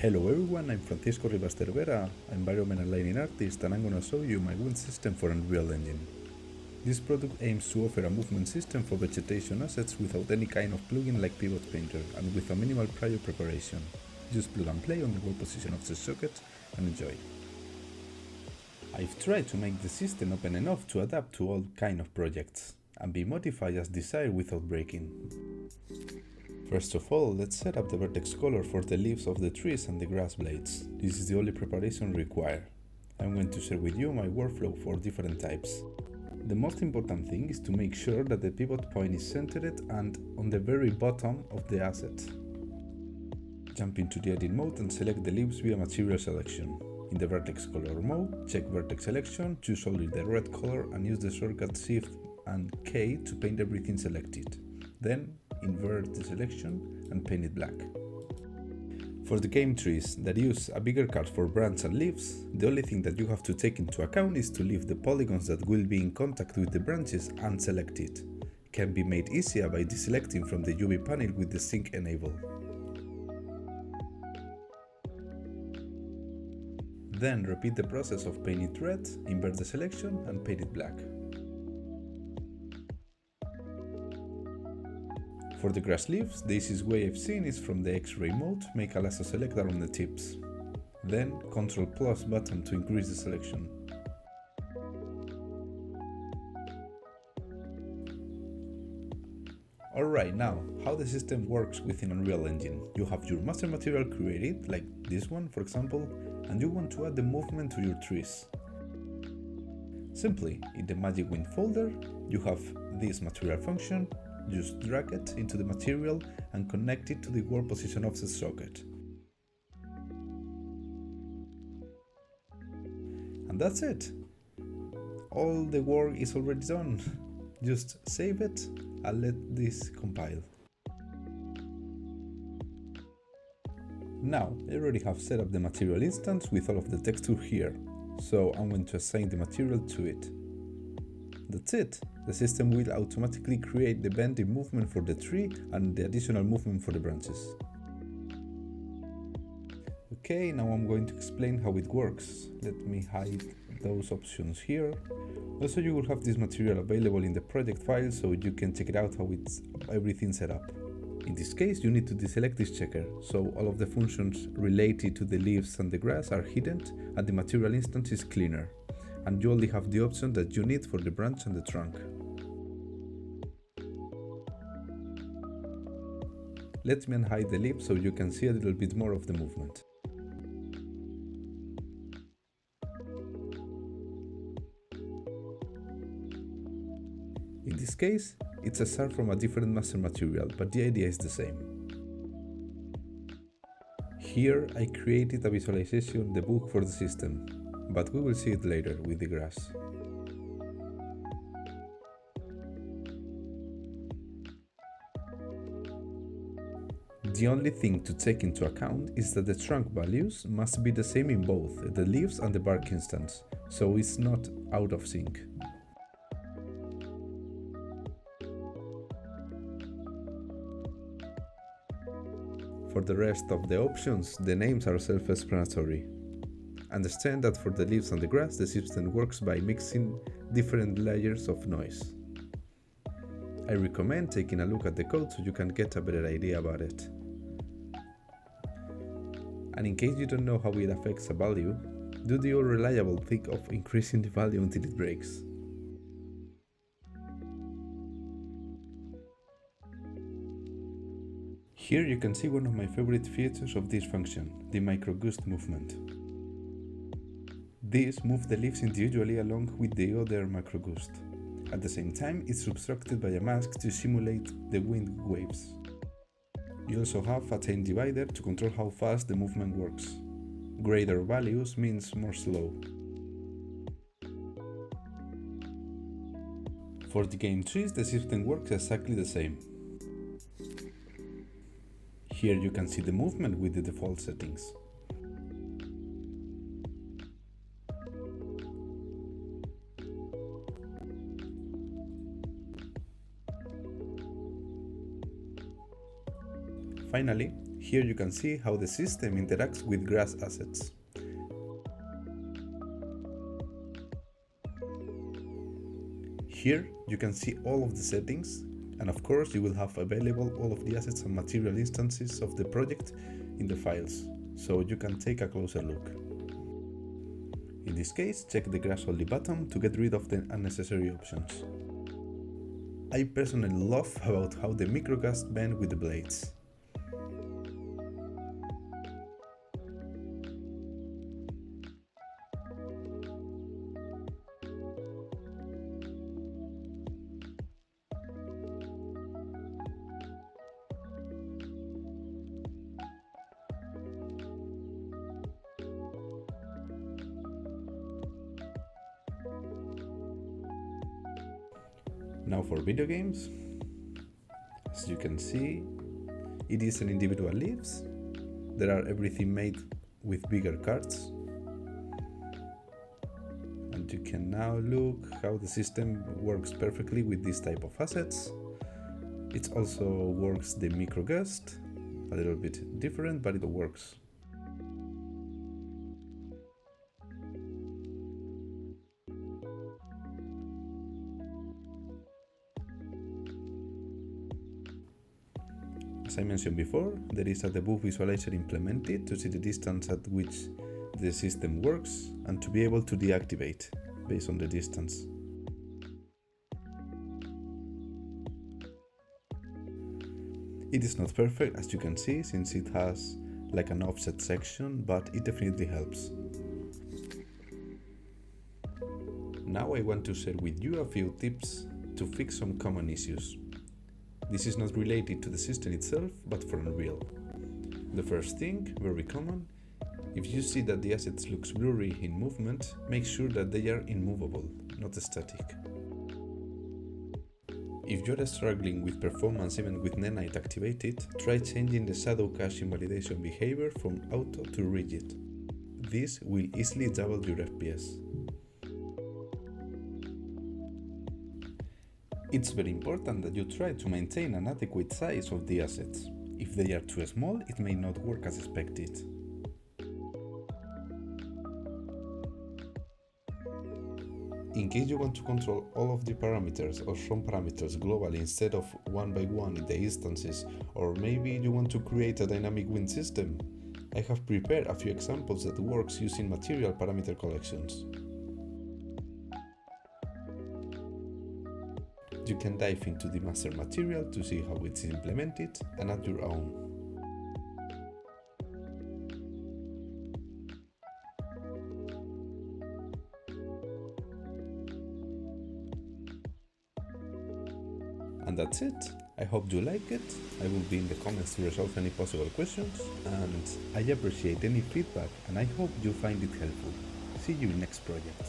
Hello everyone, I'm Francisco Rivas Cervera, environmental lighting artist, and I'm gonna show you my wind system for Unreal Engine. This product aims to offer a movement system for vegetation assets without any kind of plugin like Pivot Painter and with a minimal prior preparation. Just plug and play on the wall position of the socket and enjoy. I've tried to make the system open enough to adapt to all kind of projects and be modified as desired without breaking. First of all, let's set up the vertex color for the leaves of the trees and the grass blades. This is the only preparation required. I'm going to share with you my workflow for different types. The most important thing is to make sure that the pivot point is centered and on the very bottom of the asset. Jump into the edit mode and select the leaves via material selection. In the vertex color mode, check vertex selection, choose only the red color and use the shortcut Shift and K to paint everything selected. Then invert the selection and paint it black. For the game trees that use a bigger cut for branches and leaves, the only thing that you have to take into account is to leave the polygons that will be in contact with the branches unselected. Can be made easier by deselecting from the UV panel with the sync enable. Then repeat the process of paint it red, invert the selection and paint it black. For the grass leaves, the easiest way I've seen is from the X-ray mode, make a lasso selector on the tips. Then Ctrl+ button to increase the selection. Alright, now, how the system works within Unreal Engine. You have your master material created, like this one for example, and you want to add the movement to your trees. Simply, in the Magic Wind folder, you have this material function. Just drag it into the material and connect it to the work position offset socket. And that's it. All the work is already done. Just save it and let this compile. Now, I already have set up the material instance with all of the texture here, so I'm going to assign the material to it. That's it. The system will automatically create the bending movement for the tree and the additional movement for the branches. Okay, now I'm going to explain how it works. Let me hide those options here. Also, you will have this material available in the project file so you can check it out how it's everything set up. In this case, you need to deselect this checker, so all of the functions related to the leaves and the grass are hidden and the material instance is cleaner. And you only have the option that you need for the branch and the trunk. Let me unhide the leaf so you can see a little bit more of the movement. In this case, it's a shard from a different master material, but the idea is the same. Here I created a visualization debug for the system, but we will see it later with the grass. The only thing to take into account is that the trunk values must be the same in both the leaves and the bark instance, so it's not out of sync. For the rest of the options, the names are self-explanatory. Understand that for the leaves and the grass, the system works by mixing different layers of noise. I recommend taking a look at the code so you can get a better idea about it. And in case you don't know how it affects a value, do the all reliable thing of increasing the value until it breaks. Here you can see one of my favorite features of this function, the microgust movement. This moves the leaves individually along with the other microgust. At the same time, it's obstructed by a mask to simulate the wind waves. You also have a time divider to control how fast the movement works. Greater values means more slow. For the game trees, the system works exactly the same. Here you can see the movement with the default settings. Finally, Here you can see how the system interacts with grass assets. Here you can see all of the settings, and of course you will have available all of the assets and material instances of the project in the files, so you can take a closer look. In this case, check the grass only button to get rid of the unnecessary options. I personally love about how the microgust bend with the blades. Now for video games. As you can see, it is an individual leaves. There are everything made with bigger cards. And you can now look how the system works perfectly with this type of assets. It also works the microgust, a little bit different, but it works. As I mentioned before, there is a debug visualizer implemented to see the distance at which the system works and to be able to deactivate based on the distance. It is not perfect, as you can see, since it has like an offset section, but it definitely helps. Now I want to share with you a few tips to fix some common issues. This is not related to the system itself, but for Unreal. The first thing, very common, if you see that the assets looks blurry in movement, make sure that they are immovable, not static. If you are struggling with performance even with Nanite activated, try changing the shadow cache invalidation behavior from auto to rigid. This will easily double your FPS. It's very important that you try to maintain an adequate size of the assets. If they are too small, it may not work as expected. In case you want to control all of the parameters or some parameters globally instead of one by one in the instances, or maybe you want to create a dynamic wind system, I have prepared a few examples that works using material parameter collections. You can dive into the master material to see how it's implemented and add your own. And that's it. I hope you like it. I will be in the comments to resolve any possible questions, and I appreciate any feedback and I hope you find it helpful. See you in next project.